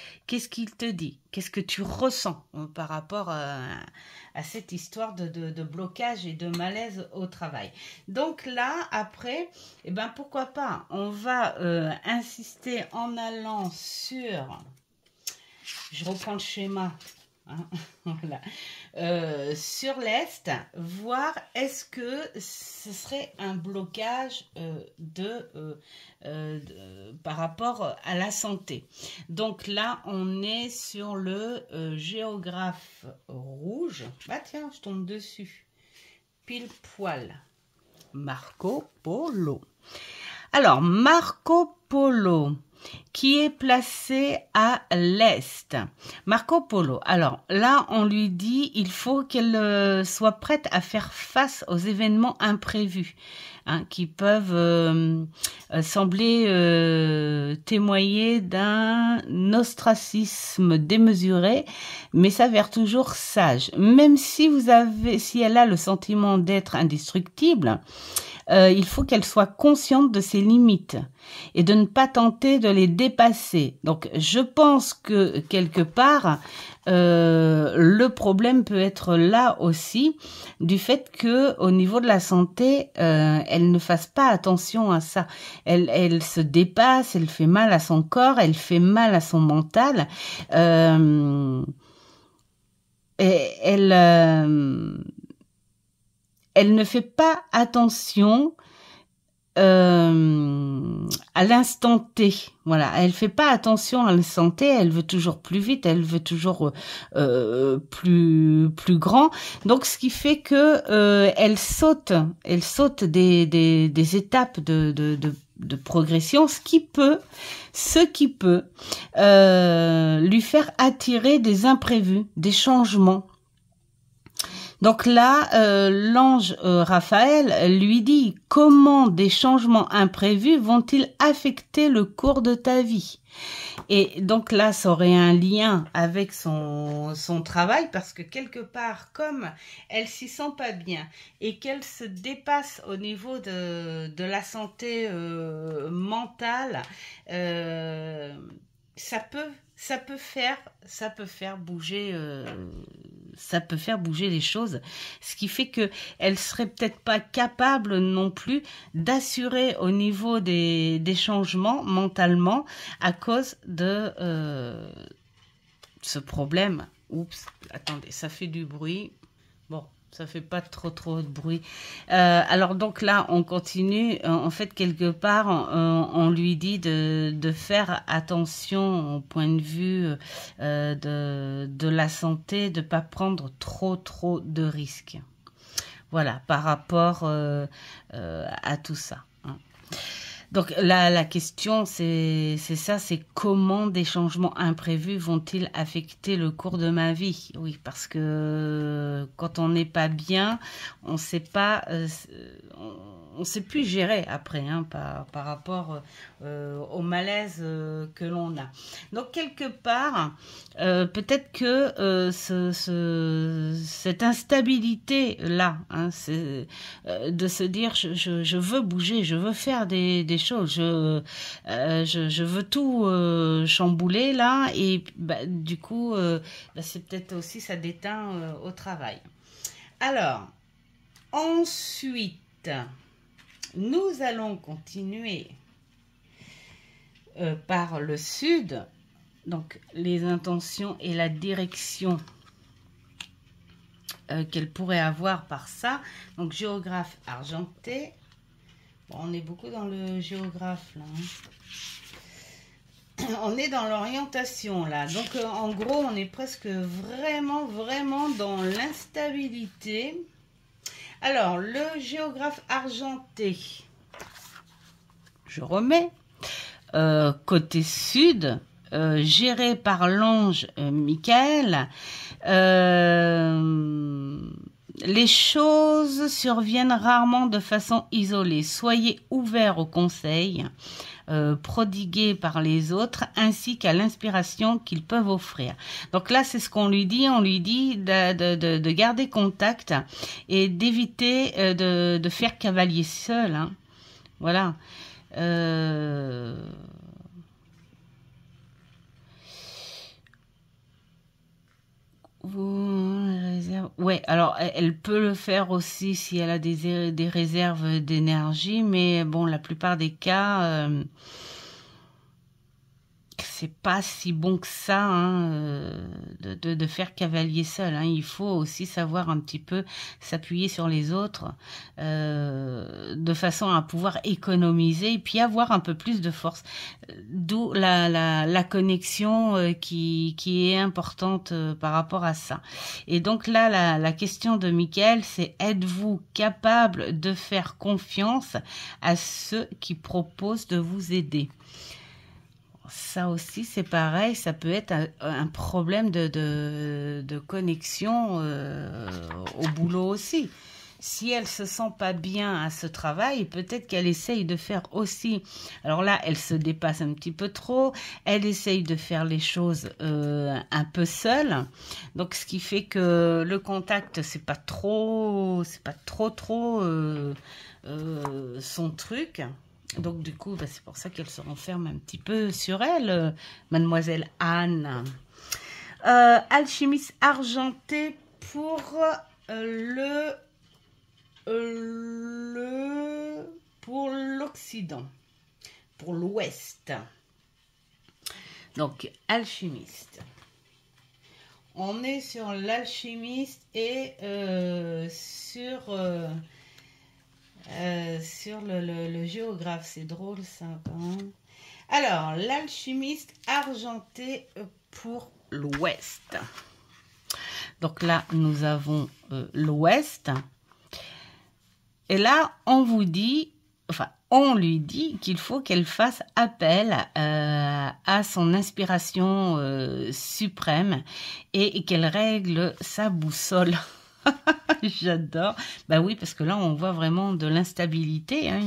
te dit? Qu'est-ce que tu ressens par rapport à cette histoire de blocage et de malaise au travail? Donc là, après, eh ben, pourquoi pas? On va insister en allant sur... Je reprends le schéma. Voilà. Sur l'Est, voir est-ce que ce serait un blocage par rapport à la santé. Donc là, on est sur le géographe rouge. Bah tiens, je tombe dessus. Pile poil. Marco Polo. Alors, Marco Polo, qui est placé à l'est. Marco Polo, alors là, on lui dit il faut qu'elle soit prête à faire face aux événements imprévus qui peuvent sembler témoigner d'un ostracisme démesuré, mais s'avère toujours sage. Même si elle a le sentiment d'être indestructible, il faut qu'elle soit consciente de ses limites et de ne pas tenter de les dépasser. Donc, je pense que quelque part, le problème peut être là aussi du fait que au niveau de la santé, elle ne fasse pas attention à ça. Elle se dépasse, elle fait mal à son corps, elle fait mal à son mental. Et elle ne fait pas attention à l'instant T. Voilà, elle fait pas attention à l'instant T, elle veut toujours plus vite, elle veut toujours plus grand. Donc ce qui fait que elle saute des étapes de progression, ce qui peut lui faire attirer des imprévus, des changements. Donc là, l'ange Raphaël lui dit « Comment des changements imprévus vont-ils affecter le cours de ta vie ?» Et donc là, ça aurait un lien avec son travail parce que quelque part, comme elle s'y sent pas bien et qu'elle se dépasse au niveau de la santé mentale, ça peut faire bouger les choses, ce qui fait que elle serait peut-être pas capable non plus d'assurer au niveau des changements mentalement à cause de ce problème. Oups, attendez, ça fait du bruit. Bon, ça fait pas trop de bruit. Alors donc là, on continue. En fait, quelque part, on lui dit de faire attention au point de vue de la santé, de pas prendre trop de risques. Voilà, par rapport à tout ça. Hein. Donc la question, c'est ça, c'est comment des changements imprévus vont-ils affecter le cours de ma vie? Oui, parce que quand on n'est pas bien, on sait pas, on sait plus gérer après, hein, par rapport au malaise que l'on a. Donc quelque part, peut-être que cette instabilité là, hein, de se dire je veux bouger, je veux faire des choses, je veux tout chambouler là, et du coup c'est peut-être aussi ça déteint au travail. Alors ensuite nous allons continuer par le sud, donc les intentions et la direction qu'elle pourrait avoir par ça. Donc géographe argenté. Bon, on est beaucoup dans le géographe là. Hein. On est dans l'orientation là. Donc en gros, on est presque vraiment dans l'instabilité. Alors, le géographe argenté, je remets, côté sud, géré par l'ange Michael, les choses surviennent rarement de façon isolée. Soyez ouverts aux conseils prodigués par les autres ainsi qu'à l'inspiration qu'ils peuvent offrir. Donc là, c'est ce qu'on lui dit. On lui dit de garder contact et d'éviter de faire cavalier seul. Hein. Voilà. Ouais, alors elle peut le faire aussi si elle a des réserves d'énergie, mais bon, la plupart des cas, c'est pas si bon que ça hein, de faire cavalier seul. Hein. Il faut aussi savoir un petit peu s'appuyer sur les autres de façon à pouvoir économiser et puis avoir un peu plus de force. D'où la connexion qui est importante par rapport à ça. Et donc là, la question de Michael, c'est êtes-vous capable de faire confiance à ceux qui proposent de vous aider? Ça aussi, c'est pareil, ça peut être un problème de connexion au boulot aussi. Si elle se sent pas bien à ce travail, peut-être qu'elle essaye de faire aussi. Alors là, elle se dépasse un petit peu trop. Elle essaye de faire les choses un peu seule. Donc, ce qui fait que le contact, c'est pas trop son truc. Donc du coup, c'est pour ça qu'elle se renferme un petit peu sur elle, mademoiselle Anne. Alchimiste argenté pour pour l'Occident, pour l'Ouest. Donc alchimiste. On est sur l'alchimiste et sur sur le géographe. C'est drôle ça quand même. Alors, l'alchimiste argenté pour l'Ouest. Donc là, nous avons l'Ouest. Et là, on vous dit, enfin, on lui dit qu'il faut qu'elle fasse appel à son inspiration suprême et qu'elle règle sa boussole. J'adore. Bah oui, parce que là, on voit vraiment de l'instabilité. Hein.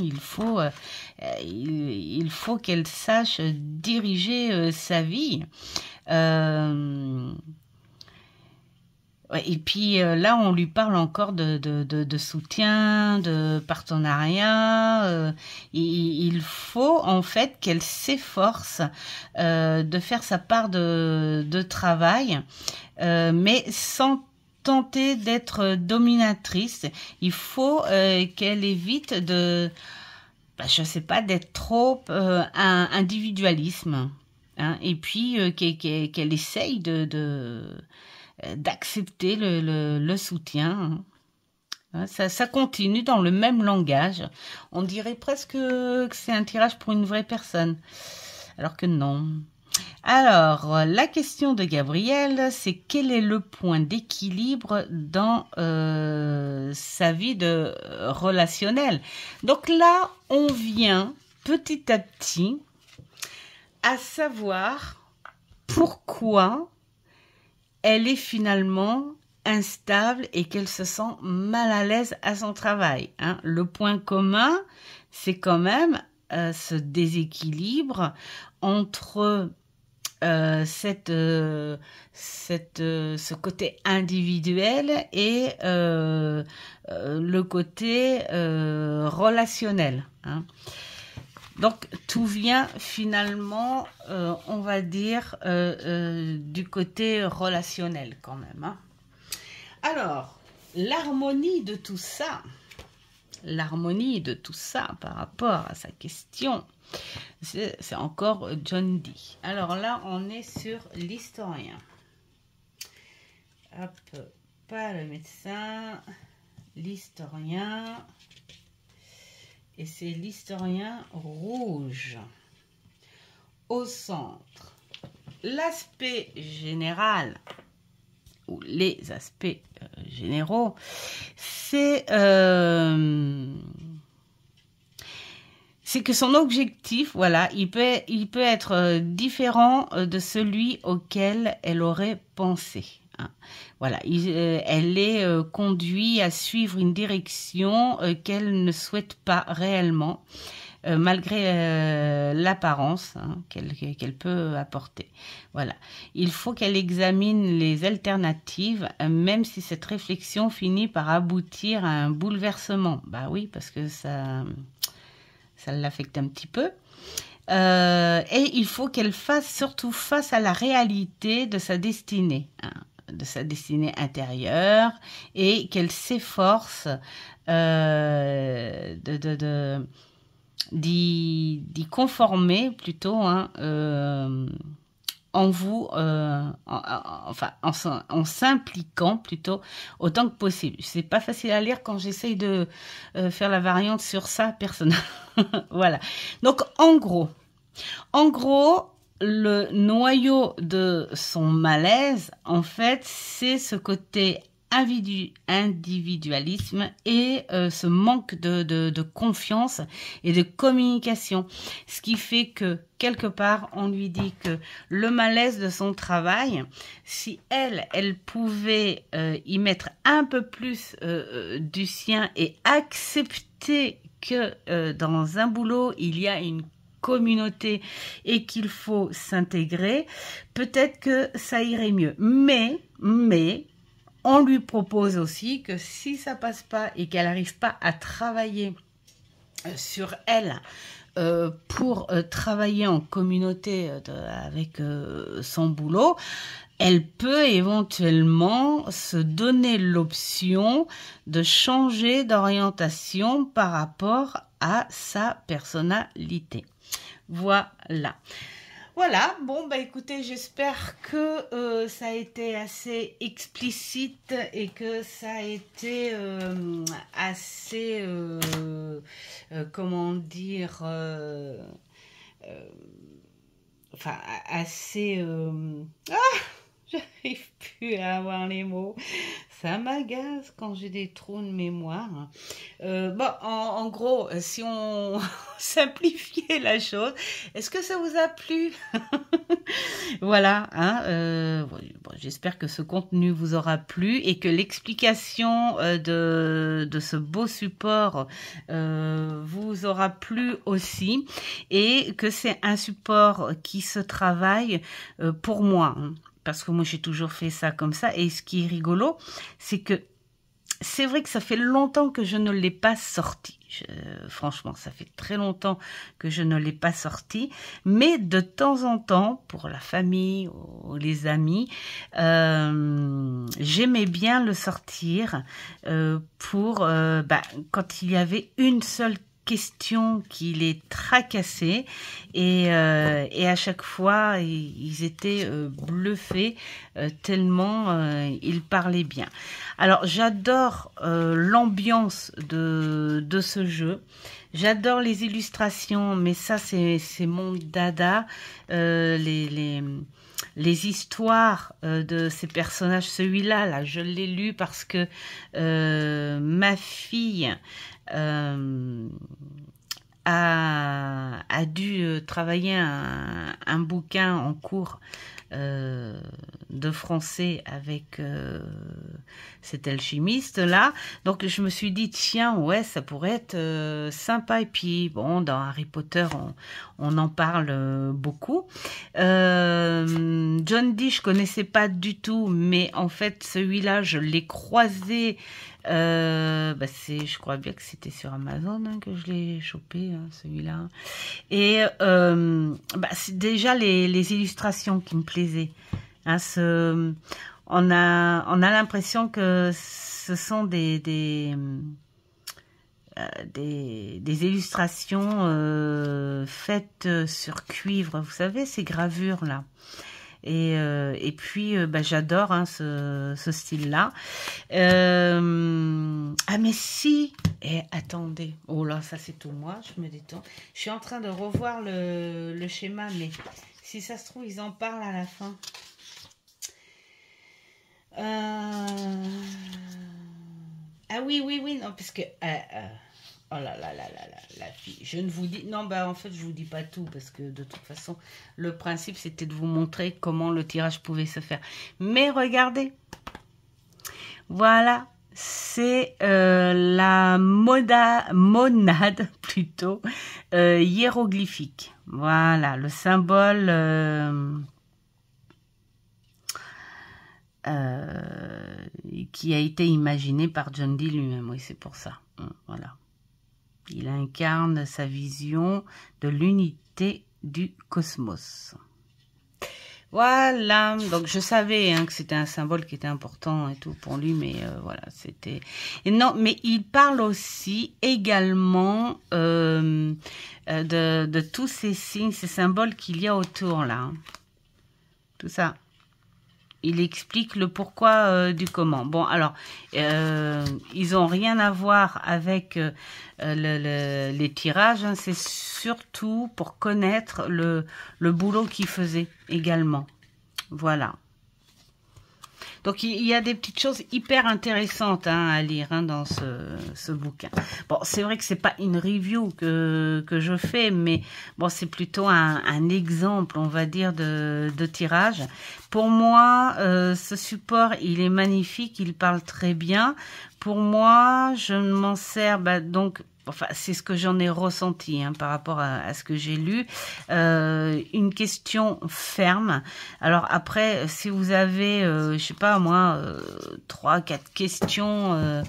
Il faut qu'elle sache diriger sa vie. Et puis là, on lui parle encore de soutien, de partenariat. Il faut en fait qu'elle s'efforce de faire sa part de travail, mais sans tenter d'être dominatrice. Il faut qu'elle évite je sais pas, d'être trop individualisme. Hein, et puis qu'elle essaye d'accepter le soutien. Ça continue dans le même langage. On dirait presque que c'est un tirage pour une vraie personne. Alors que non. Alors, la question de Gabriel, c'est quel est le point d'équilibre dans sa vie relationnelle. Donc là, on vient petit à petit à savoir pourquoi elle est finalement instable et qu'elle se sent mal à l'aise à son travail. Hein. Le point commun, c'est quand même ce déséquilibre entre ce côté individuel et le côté relationnel. Hein. Donc, tout vient finalement, on va dire, du côté relationnel quand même. Hein. Alors, l'harmonie de tout ça par rapport à sa question, c'est encore John Dee. Alors là, on est sur l'historien. Hop, pas le médecin, l'historien. Et c'est l'historien rouge. Au centre, l'aspect général, ou les aspects généraux, c'est que son objectif, voilà, il peut être différent de celui auquel elle aurait pensé. Hein. Voilà, elle est conduite à suivre une direction qu'elle ne souhaite pas réellement, malgré l'apparence qu'elle peut apporter. Voilà, il faut qu'elle examine les alternatives, même si cette réflexion finit par aboutir à un bouleversement. Bah oui, parce que ça l'affecte un petit peu. Et il faut qu'elle fasse surtout face à la réalité de sa destinée, hein, de sa destinée intérieure, et qu'elle s'efforce d'y conformer plutôt, hein, en s'impliquant plutôt autant que possible. C'est pas facile à lire quand j'essaye de faire la variante sur ça personnellement. Voilà. Donc en gros, le noyau de son malaise, en fait, c'est ce côté individualisme et ce manque de confiance et de communication. Ce qui fait que, quelque part, on lui dit que le malaise de son travail, si elle pouvait y mettre un peu plus du sien et accepter que dans un boulot, il y a une communauté et qu'il faut s'intégrer, peut-être que ça irait mieux. Mais, on lui propose aussi que si ça passe pas et qu'elle n'arrive pas à travailler sur elle pour travailler en communauté avec son boulot, elle peut éventuellement se donner l'option de changer d'orientation par rapport à sa personnalité. Voilà. Voilà, bon bah écoutez, j'espère que ça a été assez explicite et que ça a été assez, comment dire, euh, enfin assez, j'arrive plus à avoir les mots. Ça m'agace quand j'ai des trous de mémoire. Bon, en gros, si on simplifiait la chose, est-ce que ça vous a plu? Voilà, hein, bon, j'espère que ce contenu vous aura plu et que l'explication de ce beau support vous aura plu aussi et que c'est un support qui se travaille pour moi, hein, parce que moi j'ai toujours fait ça comme ça. Et ce qui est rigolo, c'est que c'est vrai que ça fait longtemps que je ne l'ai pas sorti. Franchement, ça fait très longtemps que je ne l'ai pas sorti. Mais de temps en temps, pour la famille ou les amis, j'aimais bien le sortir pour quand il y avait une seule question qui les tracassait et à chaque fois ils étaient bluffés tellement ils parlaient bien. Alors j'adore l'ambiance de ce jeu, j'adore les illustrations, mais ça c'est mon dada, les histoires de ces personnages. Celui-là, là, je l'ai lu parce que ma fille a dû travailler un bouquin en cours de français avec cet alchimiste-là. Donc, je me suis dit, tiens, ouais, ça pourrait être sympa. Et puis, bon, dans Harry Potter, on en parle beaucoup. John Dee, je connaissais pas du tout, mais en fait, celui-là, je l'ai croisé. Je crois bien que c'était sur Amazon que je l'ai chopé, hein, celui-là. Et c'est déjà les illustrations qui me plaisaient. Hein, on a l'impression que ce sont des illustrations faites sur cuivre. Vous savez, ces gravures-là. Et puis, j'adore hein, ce style-là. Mais si... attendez. Oh là, ça c'est tout moi. Je me détends. Je suis en train de revoir le schéma, mais si ça se trouve, ils en parlent à la fin. Ah oui, non, parce que... Oh là là là là là, la fille. Je ne vous dis... Non, en fait, je vous dis pas tout, parce que de toute façon, le principe, c'était de vous montrer comment le tirage pouvait se faire. Mais regardez. Voilà. C'est la monade, plutôt, hiéroglyphique. Voilà, le symbole... qui a été imaginé par John Dee lui-même. Oui, c'est pour ça. Voilà. Il incarne sa vision de l'unité du cosmos. Voilà, donc je savais hein, que c'était un symbole qui était important et tout pour lui, mais voilà, c'était... Non, mais il parle aussi également de tous ces signes, ces symboles qu'il y a autour, là. Hein. Tout ça. Il explique le pourquoi du comment. Bon, alors, ils n'ont rien à voir avec les tirages. Hein, c'est surtout pour connaître le boulot qu'il faisait également. Voilà. Donc, il y a des petites choses hyper intéressantes hein, à lire hein, dans ce bouquin. Bon, c'est vrai que c'est pas une review que je fais, mais bon, c'est plutôt un exemple, on va dire, de tirage. Pour moi, ce support, il est magnifique, il parle très bien. Pour moi, je m'en sers donc... Enfin, c'est ce que j'en ai ressenti hein, par rapport à ce que j'ai lu. Une question ferme. Alors après, si vous avez, je sais pas moi, 3-4 questions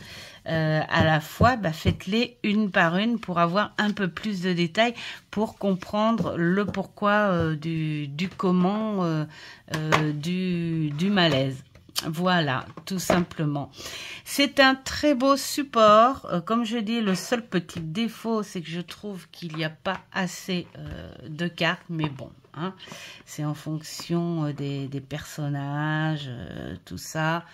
à la fois, faites-les une par une pour avoir un peu plus de détails, pour comprendre le pourquoi du comment du malaise. Voilà, tout simplement. C'est un très beau support. Comme je dis, le seul petit défaut, c'est que je trouve qu'il n'y a pas assez de cartes. Mais bon, hein. C'est en fonction des personnages, tout ça,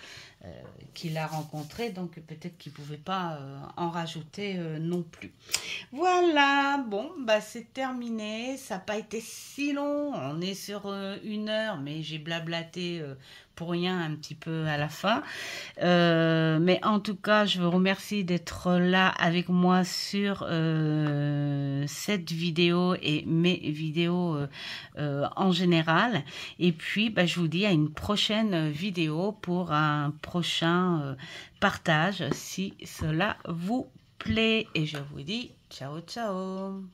qu'il a rencontré. Donc peut-être qu'il ne pouvait pas en rajouter non plus. Voilà, bon, bah c'est terminé. Ça n'a pas été si long. On est sur 1 heure, mais j'ai blablaté pour rien un petit peu à la fin. Mais en tout cas, je vous remercie d'être là avec moi sur cette vidéo et mes vidéos en général. Et puis, bah, je vous dis à une prochaine vidéo pour un prochain partage si cela vous plaît. Et je vous dis ciao, ciao.